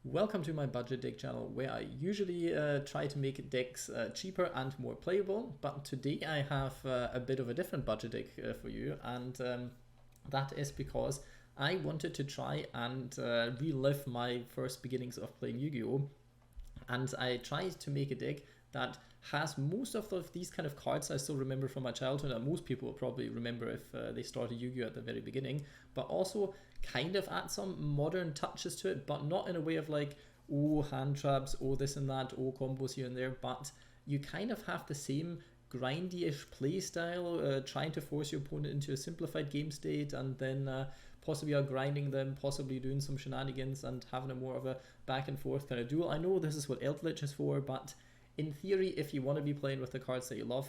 Welcome to my budget deck channel, where I usually try to make decks cheaper and more playable, but today I have a bit of a different budget deck for you, and that is because I wanted to try and relive my first beginnings of playing Yu-Gi-Oh! And I tried to make a deck that has most of these kind of cards I still remember from my childhood, and most people will probably remember if they started Yu-Gi-Oh! At the very beginning, but also kind of add some modern touches to it, but not in a way of like, oh, hand traps, oh, this and that, oh, combos here and there, but you kind of have the same grindy-ish play style, trying to force your opponent into a simplified game state, and then possibly out grinding them, possibly doing some shenanigans and having a more of a back and forth kind of duel. I know this is what Eldritch is for, but in theory, if you want to be playing with the cards that you love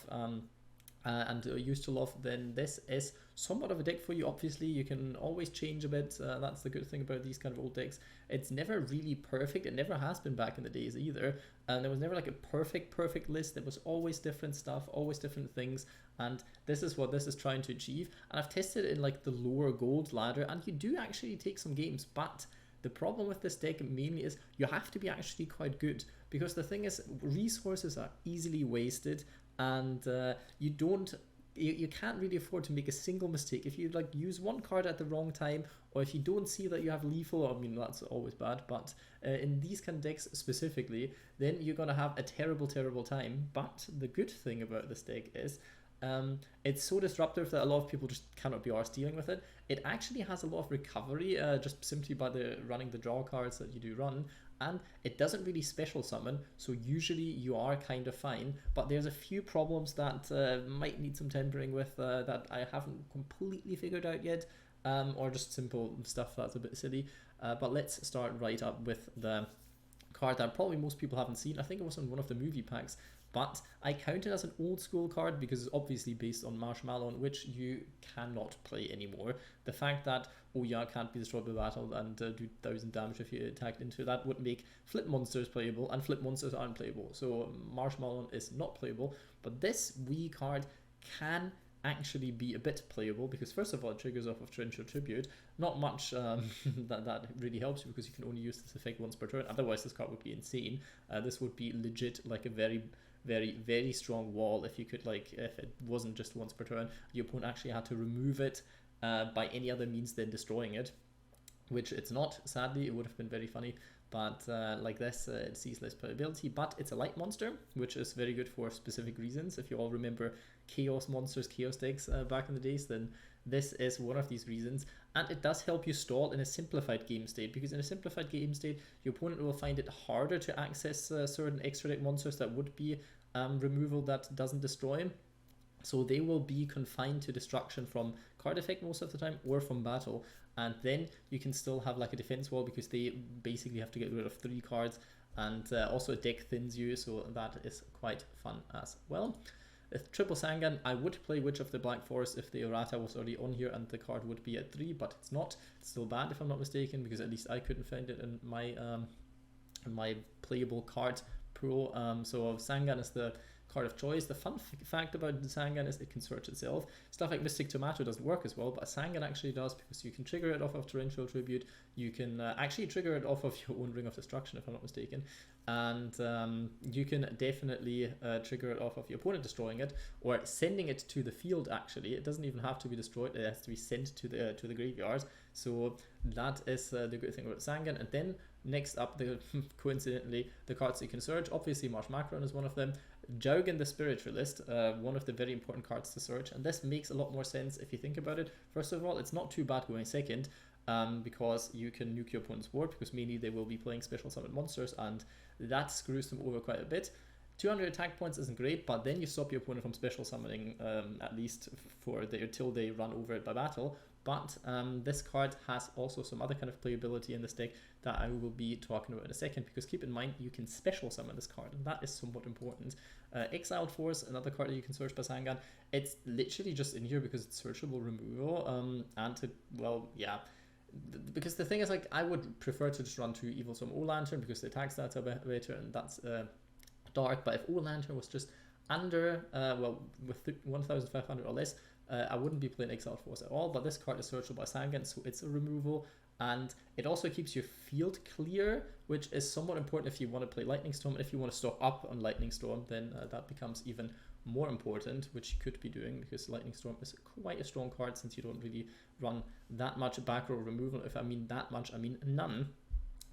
and used to love, then this is somewhat of a deck for you. Obviously, you can always change a bit. That's the good thing about these kind of old decks. It's never really perfect. It never has been back in the days either. And there was never like a perfect list. There was always different stuff, always different things. And this is what this is trying to achieve. And I've tested it in like the lower gold ladder, and you do actually take some games, but the problem with this deck mainly is you have to be actually quite good, because the thing is, resources are easily wasted, and you can't really afford to make a single mistake. If you like use one card at the wrong time, or if you don't see that you have lethal, I mean, that's always bad, but in these kind of decks specifically, then you're gonna have a terrible time. But the good thing about this deck is it's so disruptive that a lot of people just cannot be arsed dealing with it. It actually has a lot of recovery just simply by running the draw cards that you do run, and it doesn't really special summon, so usually you are kind of fine. But there's a few problems that might need some tempering with that I haven't completely figured out yet, or just simple stuff that's a bit silly. But let's start right up with the card that probably most people haven't seen. I think it was in one of the movie packs, but I count it as an old school card because it's obviously based on Marshmacaron, which you cannot play anymore. The fact that, oh yeah, can't be destroyed by battle and do 1000 damage if you attacked into that would make flip monsters playable, and flip monsters aren't playable. So Marshmacaron is not playable, but this Wii card can actually be a bit playable, because first of all it triggers off of Torrential Tribute. Not much that really helps you, because you can only use this effect once per turn. Otherwise this card would be insane. This would be legit like a very strong wall if you could, like, if it wasn't just once per turn, your opponent actually had to remove it by any other means than destroying it, which it's not, sadly. It would have been very funny, but like this, it sees less playability, but it's a light monster, which is very good for specific reasons. If you all remember Chaos monsters, Chaos decks back in the days, then this is one of these reasons. And it does help you stall in a simplified game state, because in a simplified game state, your opponent will find it harder to access certain extra deck monsters that would be removal that doesn't destroy. So they will be confined to destruction from card effect most of the time, or from battle, and then you can still have like a defense wall, because they basically have to get rid of 3 cards, and also a deck thins you, so that is quite fun as well. With triple Sangan, I would play Witch of the Black Forest if the errata was already on here and the card would be at 3, but it's not. It's still bad if I'm not mistaken, because at least I couldn't find it in my playable card pool. So Sangan is the card of choice. The fun fact about Sangan is it can search itself. Stuff like Mystic Tomato doesn't work as well, but Sangan actually does, because you can trigger it off of Torrential Tribute. You can actually trigger it off of your own Ring of Destruction, if I'm not mistaken, and you can definitely trigger it off of your opponent destroying it, or sending it to the field. Actually, it doesn't even have to be destroyed, it has to be sent to the graveyard. So that is the good thing about Sangan. And then next up, coincidentally, the cards you can search. Obviously Marshmacaron is one of them. Jowgen the Spiritualist, one of the very important cards to search, and this makes a lot more sense if you think about it. First of all, it's not too bad going second, because you can nuke your opponent's board, because mainly they will be playing special summon monsters, and that screws them over quite a bit. 200 attack points isn't great, but then you stop your opponent from special summoning, at least till they run over it by battle. But this card has also some other kind of playability in this deck that I will be talking about in a second, because keep in mind you can special summon this card, and that is somewhat important. Exiled Force, another card that you can search by Sangan. It's literally just in here because it's searchable removal, well, yeah. Because the thing is, like, I would prefer to just run 2 Evilswarm O'lantern, because the attack stats are better, and that's dark. But if O'lantern was just under, well, with 1500 or less, I wouldn't be playing Exiled Force at all. But this card is searchable by Sangan, so it's a removal, And it also keeps your field clear, which is somewhat important if you want to play Lightning Storm. If you want to stock up on Lightning Storm, then that becomes even more important, which you could be doing, because Lightning Storm is quite a strong card since you don't really run that much back row removal. If I mean that much, I mean none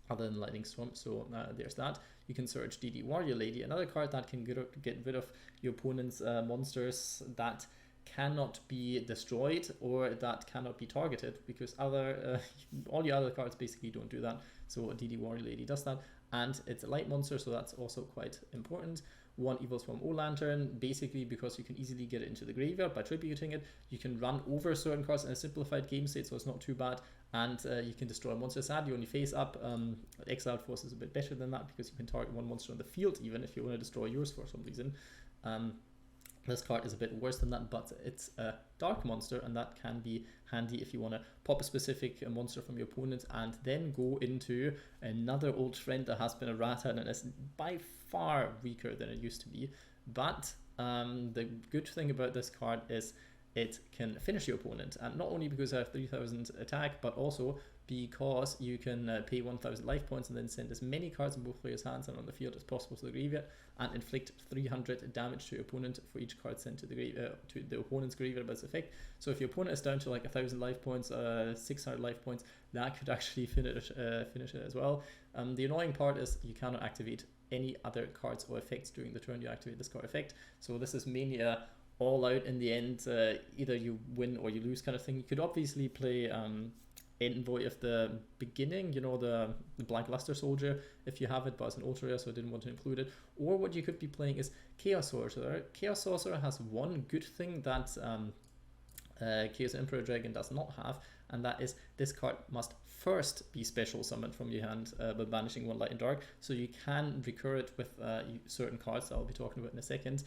other than Lightning Storm. So there's that. You can search DD Warrior Lady, another card that can get rid of your opponent's monsters that cannot be destroyed or that cannot be targeted, because all your other cards basically don't do that. So DD Warrior Lady does that, and it's a light monster, so that's also quite important. One Evilswarm O'lantern, basically because you can easily get it into the graveyard by tributing it. You can run over certain cards in a simplified game state, so it's not too bad, and you can destroy a monster. Sadly, only face up. Exiled Force is a bit better than that, because you can target one monster on the field even if you want to destroy yours for some reason. This card is a bit worse than that, but it's a dark monster, and that can be handy if you want to pop a specific monster from your opponent and then go into another old friend that has been a rat and is by far weaker than it used to be. But the good thing about this card is it can finish your opponent, and not only because I have 3000 attack, but also because you can pay 1000 life points and then send as many cards in both players' hands and on the field as possible to the graveyard, and inflict 300 damage to your opponent for each card sent to the opponent's graveyard by its effect. So if your opponent is down to like 1000 life points, 600 life points, that could actually finish it as well. The annoying part is you cannot activate any other cards or effects during the turn you activate this card effect. So this is mainly a all out in the end, either you win or you lose kind of thing. You could obviously play Envoy of the beginning, you know, the Black Luster Soldier, if you have it, but it's an ultra rare, so I didn't want to include it. Or what you could be playing is Chaos Sorcerer. Chaos Sorcerer has one good thing that Chaos Emperor Dragon does not have, and that is this card must first be special summoned from your hand by banishing one light and dark, so you can recur it with certain cards that I'll be talking about in a second.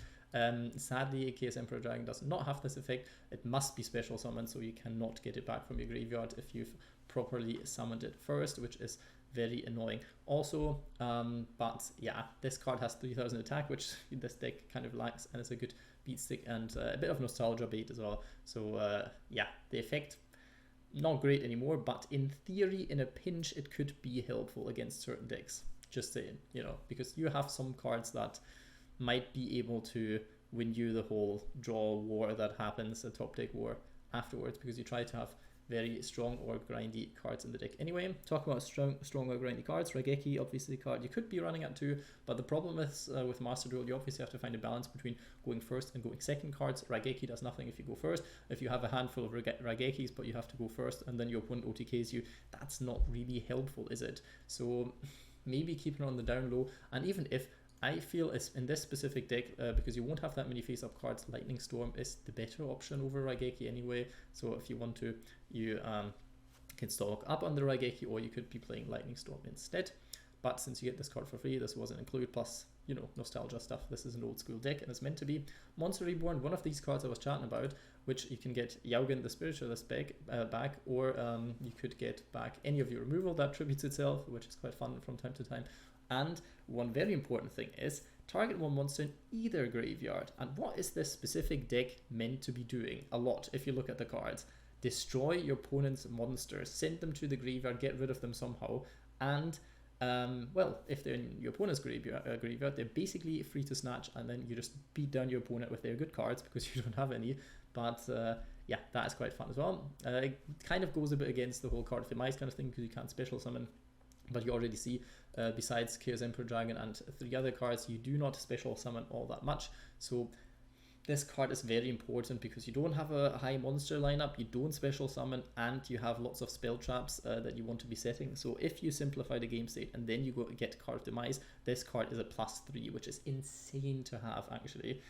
Sadly, Chaos Emperor Dragon does not have this effect. It must be special summoned, so you cannot get it back from your graveyard if you've properly summoned it first, which is very annoying. Also, but yeah, this card has 3000 attack, which this deck kind of lacks, and it's a good beat stick and a bit of nostalgia bait as well. So yeah, the effect not great anymore, but in theory, in a pinch, it could be helpful against certain decks. Just saying, you know, because you have some cards that might be able to win you the whole draw war that happens, a top deck war afterwards, because you try to have very strong or grindy cards in the deck. Anyway, talk about strong or grindy cards. Raigeki, obviously, the card you could be running at 2, but the problem is with Master Duel, you obviously have to find a balance between going first and going second cards. Raigeki does nothing if you go first. If you have a handful of Raigekis, but you have to go first, and then your opponent OTKs you, that's not really helpful, is it? So maybe keep it on the down low, and even if I feel is in this specific deck, because you won't have that many face-up cards, Lightning Storm is the better option over Raigeki anyway. So if you want to, you can stock up on the Raigeki, or you could be playing Lightning Storm instead. But since you get this card for free, this wasn't included, plus, you know, nostalgia stuff. This is an old school deck, and it's meant to be. Monster Reborn, one of these cards I was chatting about, which you can get Jowgen the Spiritualist back, or you could get back any of your removal that tributes itself, which is quite fun from time to time. And one very important thing is target one monster in either graveyard. And what is this specific deck meant to be doing? A lot, if you look at the cards. Destroy your opponent's monsters, send them to the graveyard, get rid of them somehow, and well, if they're in your opponent's graveyard, they're basically free to snatch, and then you just beat down your opponent with their good cards because you don't have any. But yeah, that is quite fun as well. It kind of goes a bit against the whole Card of Demise kind of thing, because you can't special summon. But you already see, besides Chaos Emperor Dragon and 3 other cards, you do not special summon all that much. So this card is very important because you don't have a high monster lineup, you don't special summon, and you have lots of spell traps that you want to be setting. So if you simplify the game state and then you go get Card of Demise, this card is a +3, which is insane to have actually.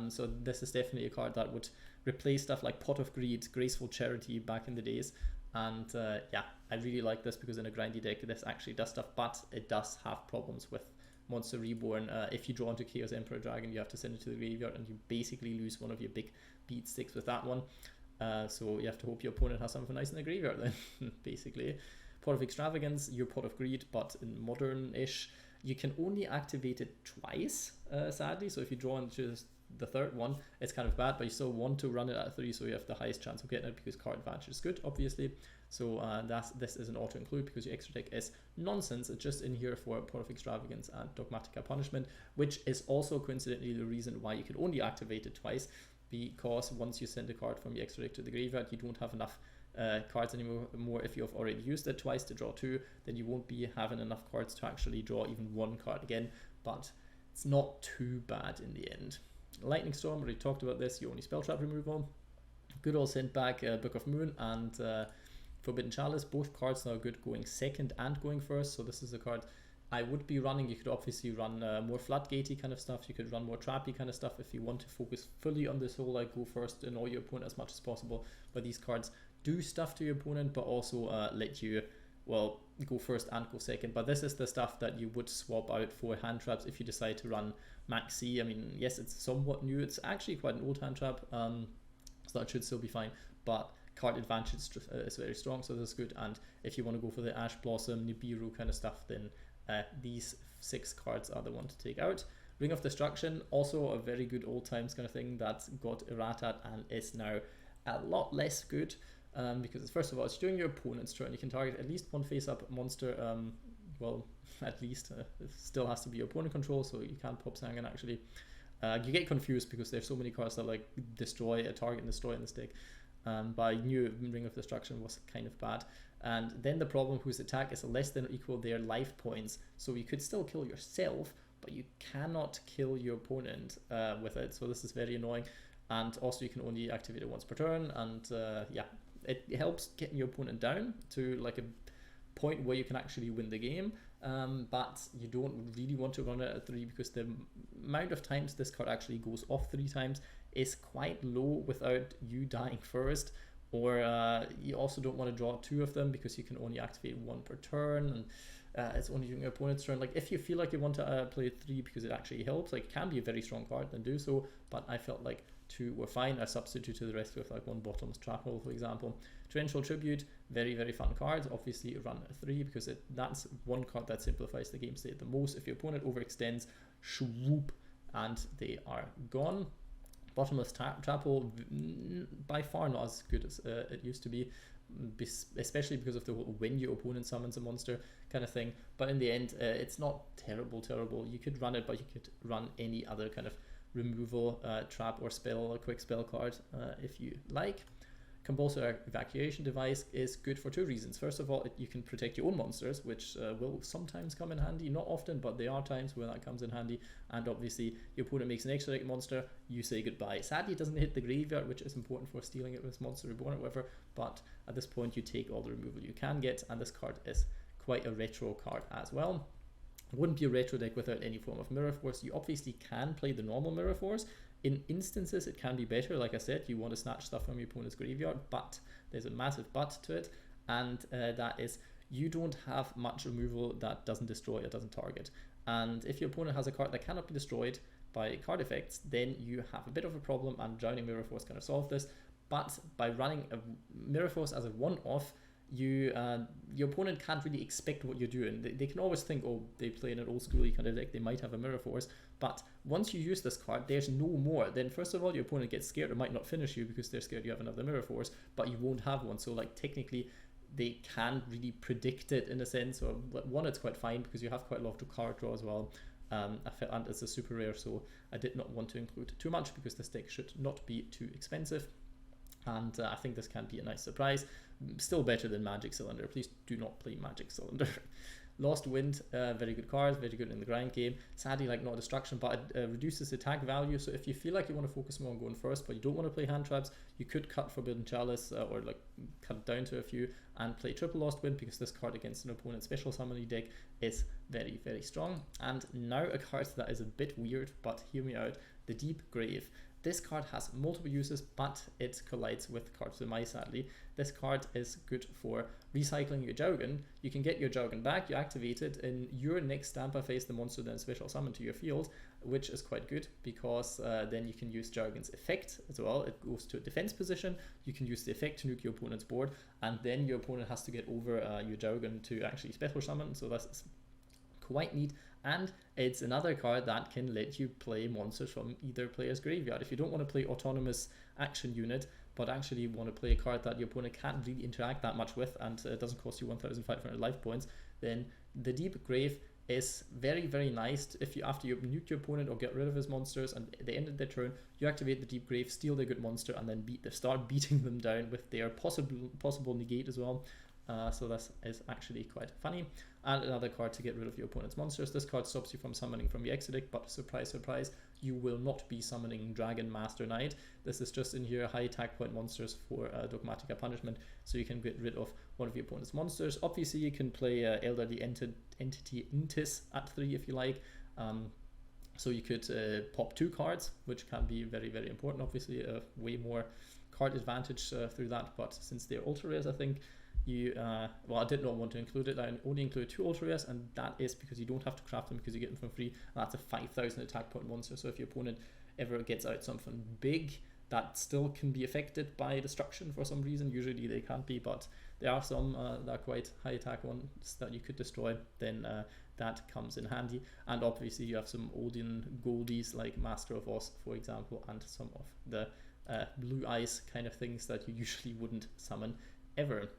So this is definitely a card that would replace stuff like Pot of Greed, Graceful Charity back in the days. And yeah, I really like this because in a grindy deck this actually does stuff, but it does have problems with Monster Reborn. If you draw into Chaos Emperor Dragon, you have to send it to the graveyard, and you basically lose one of your big beat sticks with that one. So you have to hope your opponent has something nice in the graveyard then, basically. Pot of Extravagance, your Pot of Greed, but in modern-ish, you can only activate it twice, sadly. So if you draw into the third one, it's kind of bad, but you still want to run it at 3, so you have the highest chance of getting it because card advantage is good, obviously. So this is an auto include because your extra deck is nonsense. It's just in here for Pot of Extravagance and Dogmatika Punishment, which is also coincidentally the reason why you can only activate it twice, because once you send a card from your extra deck to the graveyard, you don't have enough cards anymore. If you've already used it twice to draw 2, then you won't be having enough cards to actually draw even 1 card again, but it's not too bad in the end. Lightning Storm, already talked about this, you only spell trap removal. Good old sent back Book of Moon and Forbidden Chalice, both cards now good going second and going first, so this is a card I would be running. You could obviously run more floodgatey kind of stuff, you could run more trappy kind of stuff if you want to focus fully on this whole like go first and annoy your opponent as much as possible, but these cards do stuff to your opponent but also let you, well, go first and go second. But this is the stuff that you would swap out for hand traps if you decide to run Max C. I mean, yes, it's somewhat new, it's actually quite an old hand trap, so that should still be fine, but card advantage is very strong, so this is good. And if you want to go for the Ash Blossom, Nibiru kind of stuff, then these 6 cards are the one to take out. Ring of Destruction, also a very good old times kind of thing that got errated and is now a lot less good, because it's, first of all, it's during your opponent's turn. You can target at least one face-up monster, well, at least, it still has to be your opponent control, so you can't pop Sangan actually. You get confused because there's so many cards that like destroy a target and destroy in this deck. But I knew Ring of Destruction was kind of bad. And then the problem whose attack is less than or equal their life points, so you could still kill yourself, but you cannot kill your opponent with it, so this is very annoying. And also you can only activate it once per turn, and yeah, it helps getting your opponent down to like a point where you can actually win the game, but you don't really want to run it at 3 because the amount of times this card actually goes off 3 times is quite low without you dying first, or you also don't want to draw 2 of them because you can only activate 1 per turn, and it's only during your opponent's turn. Like if you feel like you want to play 3 because it actually helps, like it can be a very strong card, then do so, but I felt like 2 were fine. I substituted the rest with like 1 Bottomless Trap Hole, for example. Torrential Tribute, very fun card. Obviously run a 3 because that's one card that simplifies the game state the most. If your opponent overextends, swoop, and they are gone. Bottomless Trap Hole, by far not as good as it used to be, especially because of the whole when your opponent summons a monster kind of thing. But in the end, it's not terrible. You could run it, but you could run any other kind of removal, trap or spell, a quick spell card if you like. Compulsory Evacuation device is good for 2 reasons. First of all, you can protect your own monsters, which will sometimes come in handy, not often, but there are times where that comes in handy. And obviously your opponent makes an extra deck monster, you say goodbye. Sadly it doesn't hit the graveyard, which is important for stealing it with Monster Reborn or whatever, but at this point you take all the removal you can get, and this card is quite a retro card as well. It wouldn't be a retro deck without any form of Mirror Force. You obviously can play the normal Mirror Force. In instances it can be better, like I said, you want to snatch stuff from your opponent's graveyard, but there's a massive but to it, and that is you don't have much removal that doesn't destroy or doesn't target. And if your opponent has a card that cannot be destroyed by card effects, then you have a bit of a problem, and Drowning Mirror Force kind of solve this. But by running a Mirror Force as a one-off, your opponent can't really expect what you're doing. They can always think, oh, they play in an old school kind of deck, they might have a Mirror Force, but once you use this card, there's no more. Then first of all, your opponent gets scared or might not finish you because they're scared you have another Mirror Force, but you won't have one. So like technically they can really predict it in a sense, or one, it's quite fine because you have quite a lot of card draw as well. And it's a super rare, so I did not want to include too much because this deck should not be too expensive. And I think this can be a nice surprise. Still better than Magic Cylinder. Please do not play Magic Cylinder. Lost Wind, very good card, very good in the grind game. Sadly, like not destruction, but it reduces attack value. So if you feel like you want to focus more on going first, but you don't want to play hand traps, you could cut Forbidden Chalice or like cut it down to a few and play triple Lost Wind, because this card against an opponent's special summoning deck is very strong. And now a card that is a bit weird, but hear me out: the Deep Grave. This card has multiple uses, but it collides with Card of Demise, sadly. This card is good for recycling your Jowgen. You can get your Jowgen back, you activate it, in your next Stamper phase the monster then special summon to your field, which is quite good because then you can use Jowgen's effect as well. It goes to a defense position, you can use the effect to nuke your opponent's board, and then your opponent has to get over your Jowgen to actually special summon, so that's quite neat. And it's another card that can let you play monsters from either player's graveyard. If you don't want to play autonomous action unit, but actually want to play a card that your opponent can't really interact that much with, and it doesn't cost you 1,500 life points, then the Deep Grave is very, very nice. If you, after you nuke your opponent or get rid of his monsters and they ended their turn, you activate the Deep Grave, steal their good monster, and then start beating them down with their possible negate as well. So this is actually quite funny. And another card to get rid of your opponent's monsters. This card stops you from summoning from your extra deck, but surprise, surprise, you will not be summoning Dragon Master Knight. This is just in here high attack point monsters for Dogmatika Punishment, so you can get rid of one of your opponent's monsters. Obviously, you can play Elderly Entity Intis at 3 if you like. So you could pop 2 cards, which can be very, very important. Obviously, way more card advantage through that, but since they're ultra rares, I think well, I did not want to include it. I only included 2 ultra rares, and that is because you don't have to craft them because you get them for free, and that's a 5,000 attack point monster. So if your opponent ever gets out something big that still can be affected by destruction for some reason, usually they can't be, but there are some that are quite high attack ones that you could destroy, then that comes in handy. And obviously you have some Odin goldies like Master of Oz, for example, and some of the blue eyes kind of things that you usually wouldn't summon ever.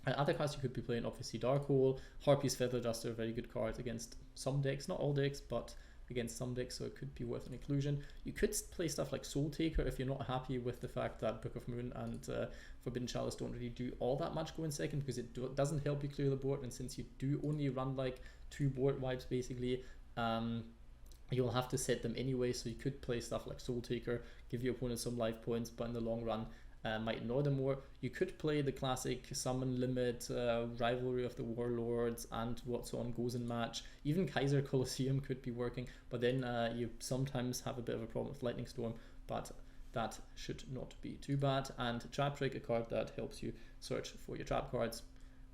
Other cards you could be playing, obviously Dark Hole, Harpy's Feather Duster, very good card against some decks, not all decks, but against some decks, so it could be worth an inclusion. You could play stuff like Soul Taker if you're not happy with the fact that Book of Moon and Forbidden Chalice don't really do all that much going second, because it doesn't help you clear the board, and since you do only run like 2 board wipes basically, you'll have to set them anyway, so you could play stuff like Soul Taker, give your opponent some life points, but in the long run, might annoy them more. You could play the classic Summon Limit, Rivalry of the Warlords, and What's On Goes in Match. Even Kaiser Colosseum could be working, but then you sometimes have a bit of a problem with Lightning Storm, but that should not be too bad. And Trap Trick, a card that helps you search for your trap cards.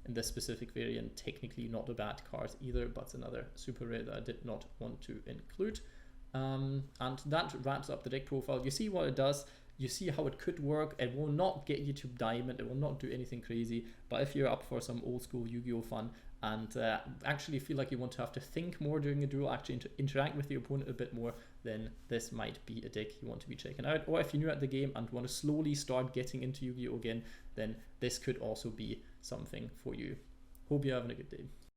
In this specific variant, technically not a bad card either, but it's another super rare that I did not want to include. And that wraps up the deck profile. You see what it does. You see how it could work. It will not get you to Diamond, it will not do anything crazy, but if you're up for some old school Yu-Gi-Oh fun and actually feel like you want to have to think more during a duel, actually interact with your opponent a bit more, then this might be a deck you want to be checking out. Or if you're new at the game and want to slowly start getting into Yu-Gi-Oh again, then this could also be something for you. Hope you're having a good day.